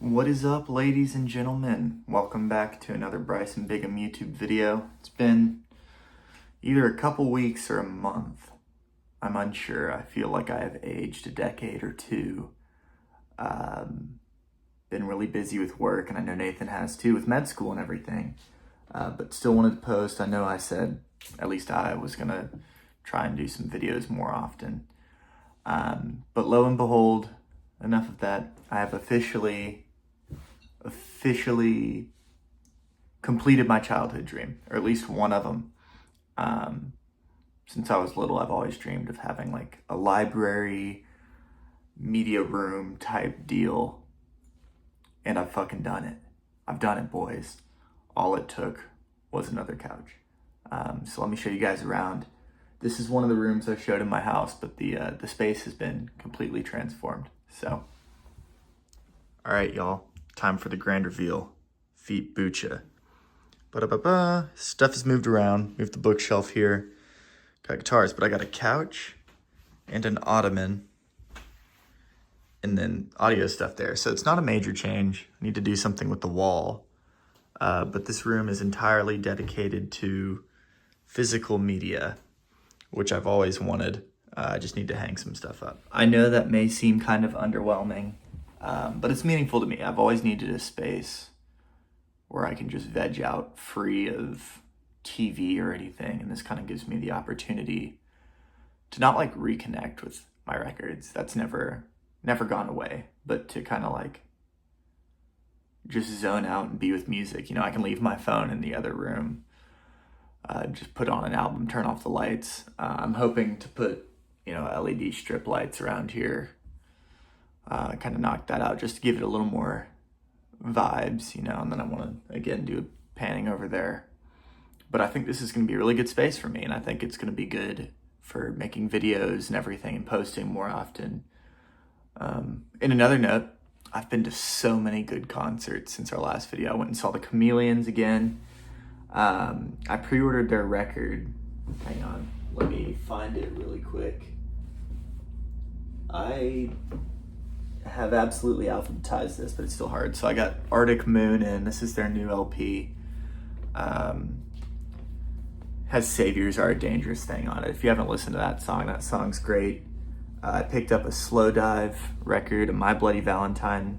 What is up, ladies and gentlemen? Welcome back to another Bryson Bigham YouTube video. It's been either a couple weeks or a month. I'm unsure. I feel like I have aged a decade or two. Been really busy with work, and I know Nathan has too, with med school and everything. But still wanted to post. I know I said, at least I was gonna try and do some videos more often. But lo and behold, enough of that. I have officially completed my childhood dream, or at least one of them. Since I was little, I've always dreamed of having like a library, media room type deal, and I've fucking done it. I've done it, boys. All it took was another couch. So let me show you guys around. This is one of the rooms I showed in my house, but the space has been completely transformed. So, all right, y'all. Time for the grand reveal. Feet Bucha. Ba-da-ba-ba. Stuff has moved around. Moved the bookshelf here. Got guitars, but I got a couch and an ottoman and then audio stuff there. So it's not a major change. I need to do something with the wall. But this room is entirely dedicated to physical media, which I've always wanted. I just need to hang some stuff up. I know that may seem kind of underwhelming, but it's meaningful to me. I've always needed a space where I can just veg out free of TV or anything, and this kind of gives me the opportunity to not like reconnect with my records. That's never gone away, but to kind of like just zone out and be with music. You know, I can leave my phone in the other room, just put on an album, turn off the lights. I'm hoping to put, LED strip lights around here, kind of knock that out just to give it a little more vibes, and then I want to, again, do a panning over there. But I think this is going to be a really good space for me, and I think it's going to be good for making videos and everything and posting more often. In another note, I've been to so many good concerts since our last video. I went and saw the Chameleons again. I pre-ordered their record. Hang on, let me find it really quick. I have absolutely alphabetized this, but it's still hard. So I got Arctic Moon, and this is their new LP. Has Saviors Are a Dangerous Thing on it. If you haven't listened to that song's great. I picked up a Slow Dive record, a My Bloody Valentine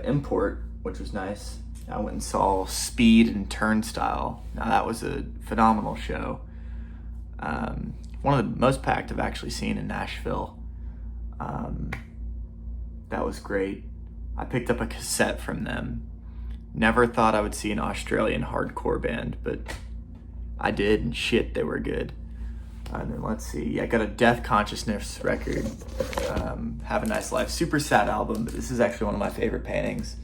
import, which was nice. I went and saw Speed and Turnstile. Now that was a phenomenal show. One of the most packed I've actually seen in Nashville. That was great. I picked up a cassette from them. Never thought I would see an Australian hardcore band, but I did, and shit, they were good. And then let's see, I got a Death Consciousness record, Have a Nice Life. Super sad album, but this is actually one of my favorite paintings.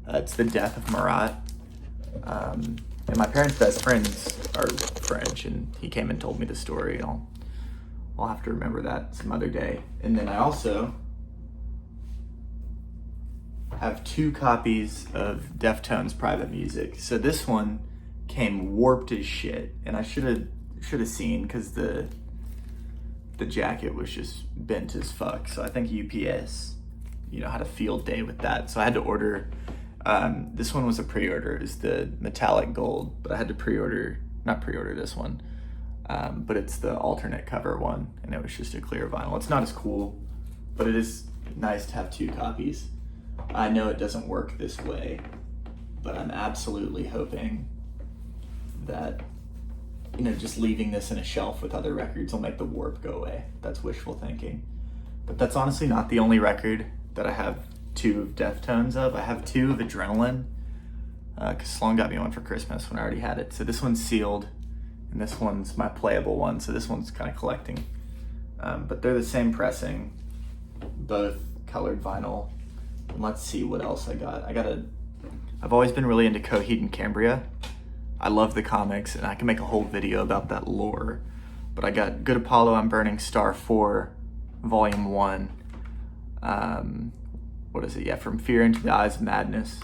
It's The Death of Marat. And my parents' best friends are French, and he came and told me the story. I'll have to remember that some other day. And then I also have 2 copies of Deftones' Private Music. So this one came warped as shit, and I should have seen, because the jacket was just bent as fuck. So I think UPS, had a field day with that. So I had to order. This one was a pre-order. It's the metallic gold, but I had to not pre-order this one. But it's the alternate cover one, and it was just a clear vinyl. It's not as cool, but it is nice to have 2 copies. I know it doesn't work this way, but I'm absolutely hoping that, just leaving this in a shelf with other records will make the warp go away. That's wishful thinking. But that's honestly not the only record that I have 2 of Deftones of. I have 2 of Adrenaline, because Sloan got me one for Christmas when I already had it. So this one's sealed, and this one's my playable one, so this one's kind of collecting. But they're the same pressing, both colored vinyl. And let's see what else I got. I've always been really into Coheed and Cambria. I love the comics, and I can make a whole video about that lore. But I got Good Apollo, I'm Burning Star 4, Volume 1. What is it? Yeah, From Fear into the Eyes of Madness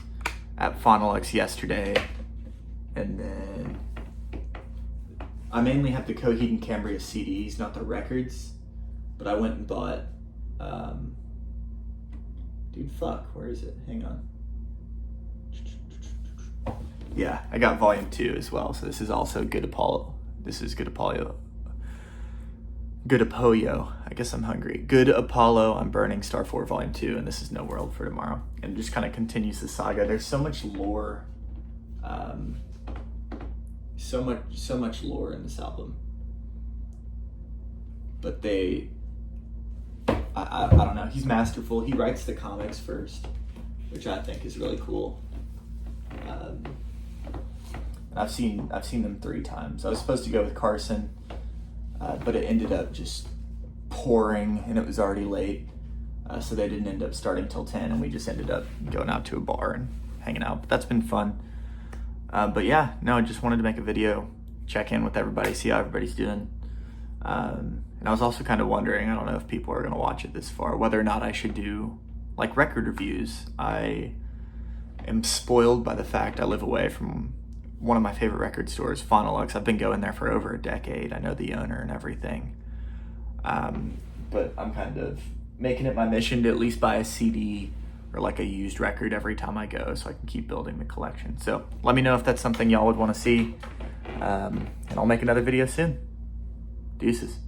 at Phonolux yesterday. And then I mainly have the Coheed and Cambria CDs, not the records. But I went and bought Dude, fuck, where is it? Hang on. Yeah, I got volume 2 as well, so this is also Good Apollo. This is Good Apollo. Good Apollo. I guess I'm hungry. Good Apollo, I'm Burning, Star 4, Volume 2, and this is No World for Tomorrow. And it just kind of continues the saga. There's so much lore. So much lore in this album. But I don't know. He's masterful. He writes the comics first, which I think is really cool. And I've seen them 3 times. I was supposed to go with Carson, but it ended up just pouring, and it was already late, so they didn't end up starting till 10, and we just ended up going out to a bar and hanging out. But that's been fun. But yeah, no, I just wanted to make a video, check in with everybody, see how everybody's doing. And I was also kind of wondering, I don't know if people are going to watch it this far, whether or not I should do like record reviews. I am spoiled by the fact I live away from one of my favorite record stores, Phonolux. I've been going there for over a decade. I know the owner and everything. But I'm kind of making it my mission to at least buy a CD or like a used record every time I go, so I can keep building the collection. So let me know if that's something y'all would want to see, and I'll make another video soon. Deuces.